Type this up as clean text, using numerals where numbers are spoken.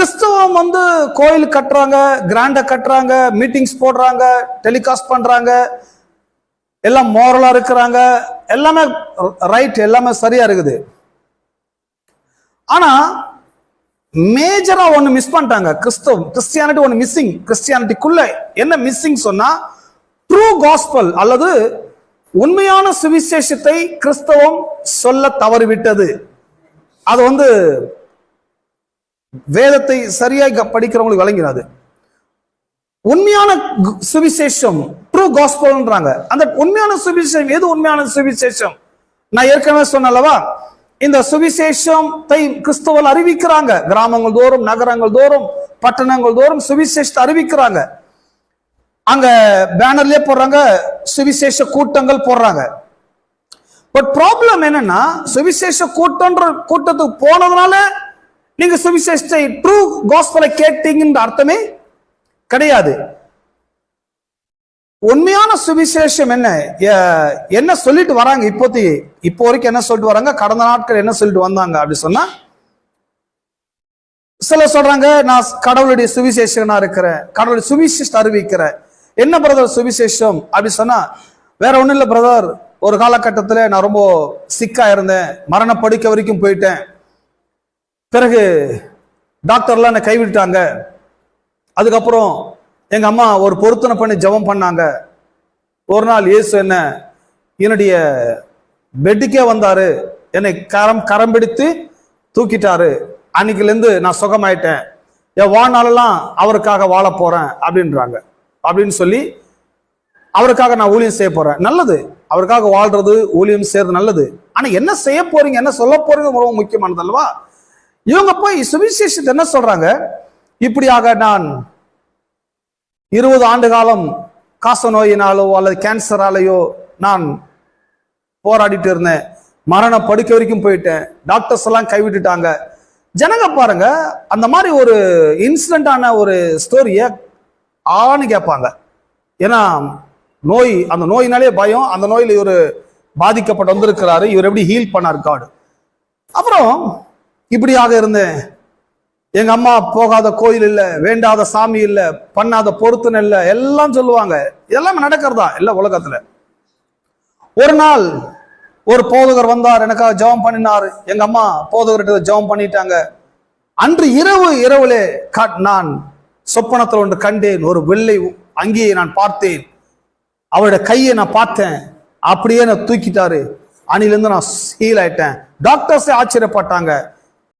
கிறிஸ்தவம் கோயில் கட்டுறாங்க, கிராண்டா கட்டுறாங்க, மீட்டிங்ஸ் போடுறாங்க, டெலிகாஸ்ட் பண்றாங்க, எல்லாம் மோரலா இருக்கிறாங்க, எல்லாமே ரைட், எல்லாமே சரியா இருக்குது. ஆனா மேஜரா ஒண்ணு மிஸ் பண்ணிட்டாங்க. கிறிஸ்டியானிட்டி ஒண்ணு மிஸ்ஸிங். கிறிஸ்டியானிட்டிக்குள்ள என்ன மிஸ்ஸிங் சொன்னா, ட்ரூ காஸ்பல் அல்லது உண்மையான சுவிசேஷத்தை கிறிஸ்தவம் சொல்ல தவறிவிட்டது. அது வேதத்தை சரியாக படிக்கிறவங்களுக்கு வழங்கினாது. உண்மையான சுவிசேஷம் ட்ரூ காஸ்பல்ன்றாங்க. அந்த உண்மையான சுவிசேஷம் எது? உண்மையான சுவிசேஷம் நான் ஏற்கனவே சொன்னல்லவா, இந்த சுவிசேஷத்தை கிறிஸ்தவர்கள் அறிவிக்கிறாங்க. கிராமங்கள் தோறும், நகரங்கள் தோறும், பட்டணங்கள் தோறும் சுவிசேஷத்தை அறிவிக்கிறாங்க. அங்க பேனர்லயே போடுறாங்க, சுவிசேஷ கூட்டங்கள் போடுறாங்க. பட் ப்ராப்ளம் என்னன்னா, சுவிசேஷ கூட்டத்துக்கு போனதுனால நீங்க சுவிசேஷத்தை ட்ரூ காஸ்பலை கேட்டீங்கன்ற அர்த்தமே கிடையாது. உண்மையான சுவிசேஷம் என்ன சொல்லிட்டு வராங்க? இப்போ வரைக்கும் என்ன சொல்லிட்டு வராங்க, கடந்த நாட்கள் என்ன சொல்லிட்டு வந்தாங்க அப்படி சொன்னா, சில சொல்றாங்க நான் கடவுளுடைய சுவிசேஷனா இருக்கிறேன், கடவுளுடைய சுவிசேஷத்தை அறிவிக்கிறேன். என்ன பிரதர் சுவிசேஷம் அப்படி சொன்னா, வேற ஒண்ணும் இல்லை பிரதர், ஒரு காலகட்டத்தில் நான் ரொம்ப சிக்கா இருந்தேன், மரண படுக்கை வரைக்கும் போயிட்டேன், பிறகு டாக்டர்லாம் என்னை கைவிட்டாங்க, அதுக்கப்புறம் எங்க அம்மா ஒரு பொருத்தனை பண்ணி ஜெபம் பண்ணாங்க, ஒரு நாள் இயேசு என்னுடைய பெட்டுக்கே வந்தாரு, என்னை கரம் பிடித்து தூக்கிட்டாரு, அன்னைக்குலேருந்து நான் சுகமாயிட்டேன், என் வாழ்நாளெல்லாம் அவருக்காக வாழ போறேன் அப்படின்னு சொல்லி அவருக்காக நான் ஊழியம் செய்ய போறேன். நல்லது, அவருக்காக வாழ்றது, ஊழியம் செய்யறது நல்லது. ஆனா என்ன செய்ய போறீங்க, என்ன சொல்ல போறீங்க ரொம்ப முக்கியமானது அல்லவா? இவங்க போய் சுவிசேஷத்தை என்ன சொல்றாங்க, இப்படியாக நான் 20 ஆண்டு காலம் காச நோயினாலோ அல்லது கேன்சராலேயோ நான் போராடிட்டு இருந்தேன், மரண படுக்கை வரைக்கும் போயிட்டேன், டாக்டர்ஸ் எல்லாம் கைவிட்டுட்டாங்க. ஜனங்க பாருங்க, அந்த மாதிரி ஒரு இன்சிடென்டான ஒரு ஸ்டோரிய ஆன்னு கேட்பாங்க. ஏன்னா அந்த நோயினாலே பயம், அந்த நோயில இவர் பாதிக்கப்பட்டு வந்திருக்கிறாரு, இவர் எப்படி ஹீல் பண்ணார் காட். அப்புறம் இப்படியாக இருந்தேன், எங்க அம்மா போகாத கோயில் இல்ல, வேண்டாத சாமி இல்ல, பண்ணாத பொருத்தனை இல்ல, எல்லாம் சொல்லுவாங்க. இதெல்லாம் நடக்கிறதா இல்ல உலகத்துல. ஒரு நாள் ஒரு போதகர் வந்தார், எனக்காக ஜெபம் பண்ணினார், எங்க அம்மா போதகர்கிட்ட ஜெபம் பண்ணிட்டாங்க. அன்று இரவுலே நான் சொப்பனத்தில் ஒன்று கண்டேன், ஒரு வெள்ளை அங்கேயே நான் பார்த்தேன், அவருடைய கையை நான் பார்த்தேன், அப்படியே நான் தூக்கிட்டாரு, அணிலிருந்து நான் ஹீல் ஆயிட்டேன். டாக்டர்ஸே ஆச்சரியப்பட்டாங்க.